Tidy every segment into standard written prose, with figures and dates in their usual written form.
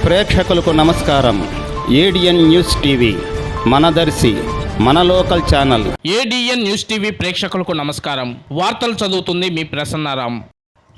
ప్రేక్షకులకు నమస్కారం. ADN news TV మనదర్శి మన local channel. ADN news TV ప్రేక్షకులకు నమస్కారం. వార్తలు చదువుతుంది మీ ప్రసన్నారాం.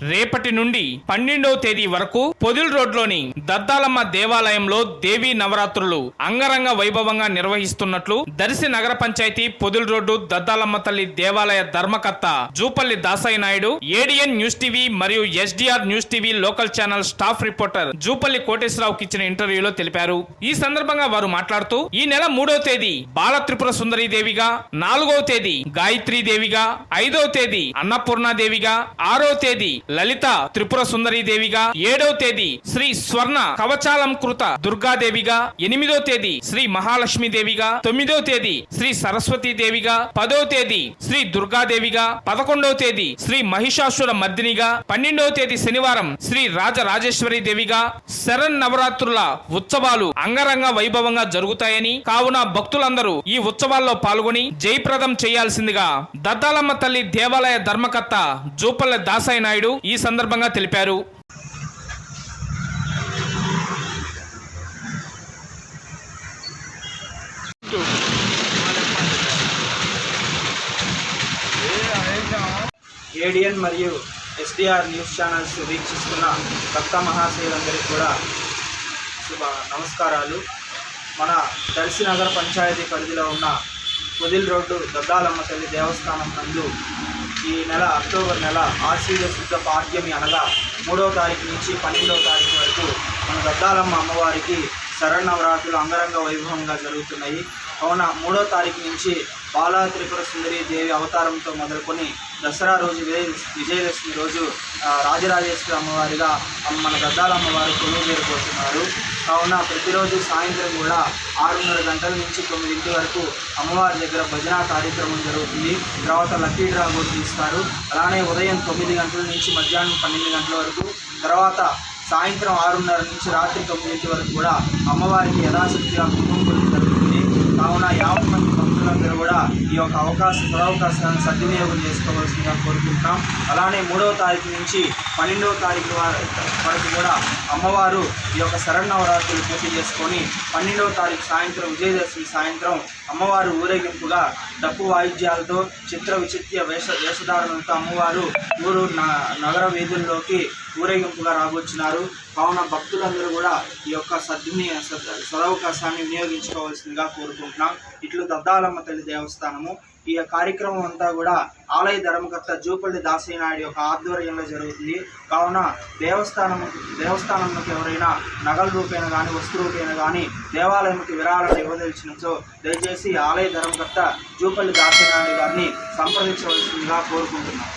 రేపటి నుండి 12వ తేదీ వరకు పొదిల్ రోడ్లోని దద్దాలమ్మ దేవాలయంలో దేవీ నవరాత్రులు అంగరంగ వైభవంగా నిర్వహిస్తున్నట్లు దర్శి నగర పంచాయతీ పొదిల్ రోడ్డు దద్దాలమ్మ తల్లి దేవాలయ ధర్మకర్త Jupalli Dasayya Naidu ADN news TV మరియు SDR news TV local channel staff reporter Jupalli కోటేశ్వరరావుకి ఇచ్చిన ఇంటర్వ్యూలో తెలిపారు. ఈ సందర్భంగా వారు మాట్లాడుతూ ఈ నెల 3వ తేదీ బాల త్రిపుర సుందరి దేవిగా, 4వ తేదీ గాయత్రీ దేవిగా, 5వ తేదీ అన్నపూర్ణాదేవిగా, 6వ తేదీ లలిత త్రిపుర సుందరి దేవిగా, 7వ తేదీ శ్రీ స్వర్ణ కవచాలంకృత దుర్గాదేవిగా, 8వ తేదీ శ్రీ మహాలక్ష్మి దేవిగా, 9వ తేదీ శ్రీ సరస్వతి దేవిగా, 10వ తేదీ శ్రీ దుర్గాదేవిగా, 11వ తేదీ శ్రీ మహిషాసుర మర్దినిగా, 12వ తేదీ శనివారం శ్రీ రాజరాజేశ్వరి దేవిగా శరణ్ నవరాత్రుల ఉత్సవాలు అంగరంగ వైభవంగా జరుగుతాయని, కావున భక్తులందరూ ఈ ఉత్సవాల్లో పాల్గొని జయప్రదం చేయాల్సిందిగా దద్దాలమ్మ తల్లి దేవాలయ ధర్మకర్త జూపల్లి దాసయ్య నాయుడు ఈ సందర్భంగా తెలిపారు. ఏడిఎన్ మరియు ఎస్డిఆర్ న్యూస్ ఛానల్స్ వీక్షిస్తున్న భక్త మహాశయులందరికీ కూడా శుభ నమస్కారాలు. మన దర్శి నగర పంచాయతీ పరిధిలో ఉన్న పొదిల్ రోడ్డు దద్దాలమ్మ తల్లి దేవస్థానం నందు ఈ నెల అక్టోబర్ నెల ఆశ్వీజ శుద్ధ పాడ్యమి అనగా 3వ తారీఖు నుంచి 12వ తారీఖు వరకు మన దద్దాలమ్మ అమ్మవారికి శరన్నవరాత్రులు అంగరంగ వైభవంగా జరుగుతున్నాయి. కావున 3వ తారీఖు నుంచి బాలా త్రిపుర సుందరి దేవి అవతారంతో మొదలుకొని దసరా రోజు విజయదశమి రోజు రాజరాజేశ్వరి అమ్మవారిగా మన దద్దాలమ్మవారు కొలువు చేరుకోతున్నారు. కావున ప్రతిరోజు సాయంత్రం కూడా 6:30 గంటల నుంచి 9 వరకు అమ్మవారి దగ్గర భజన కార్యక్రమం జరుగుతుంది. తర్వాత లక్కీ డ్రా కూడా తీస్తారు. అలానే ఉదయం 9 గంటల నుంచి మధ్యాహ్నం 12 గంటల వరకు, తర్వాత సాయంత్రం 6:30 నుంచి రాత్రి 9 వరకు కూడా అమ్మవారికి యథాశక్తిగా కుటుంబం జరుగుతుంది. కావున 50 మంది భక్తులందరూ కూడా ఈ యొక్క సదవకాశాన్ని సద్వినియోగం చేసుకోవాల్సిందిగా కోరుకుంటున్నాం. అలానే 3వ తారీఖు నుంచి 12వ తారీఖు వరకు కూడా అమ్మవారు ఈ యొక్క శరన్నవరాత్రులు పూర్తి చేసుకొని 12వ తారీఖు సాయంత్రం విజయదశమి సాయంత్రం అమ్మవారు ఊరేగింపుగా డప్పు వాయిద్యాలతో చిత్ర విచిత్ర వేషధారణలతో అమ్మవారు నగర వీధుల్లోకి ఊరేగింపుగా రాబోతున్నారు. కావున భక్తులందరూ కూడా ఈ యొక్క సదవకాశాన్ని వినియోగించుకోవాల్సిందిగా కోరుకుంటున్నాం. ఇట్లు దద్దాలమ్మ తల్లి దేవస్థానము. ఈ కార్యక్రమం అంతా కూడా ఆలయ ధర్మకర్త జూపల్లి దాసయ్య నాయుడు యొక్క ఆధ్వర్యంలో జరుగుతుంది. కావున దేవస్థానంలోకి ఎవరైనా నగల రూపేణ కానీ వస్తు రూపేణ కానీ దేవాలయంకి విరాళాలు ఇవ్వదలిచినచో దయచేసి ఆలయ ధర్మకర్త జూపల్లి దాసయ్య నాయుడు గారిని సంప్రదించవలసిందిగా కోరుకుంటున్నాం.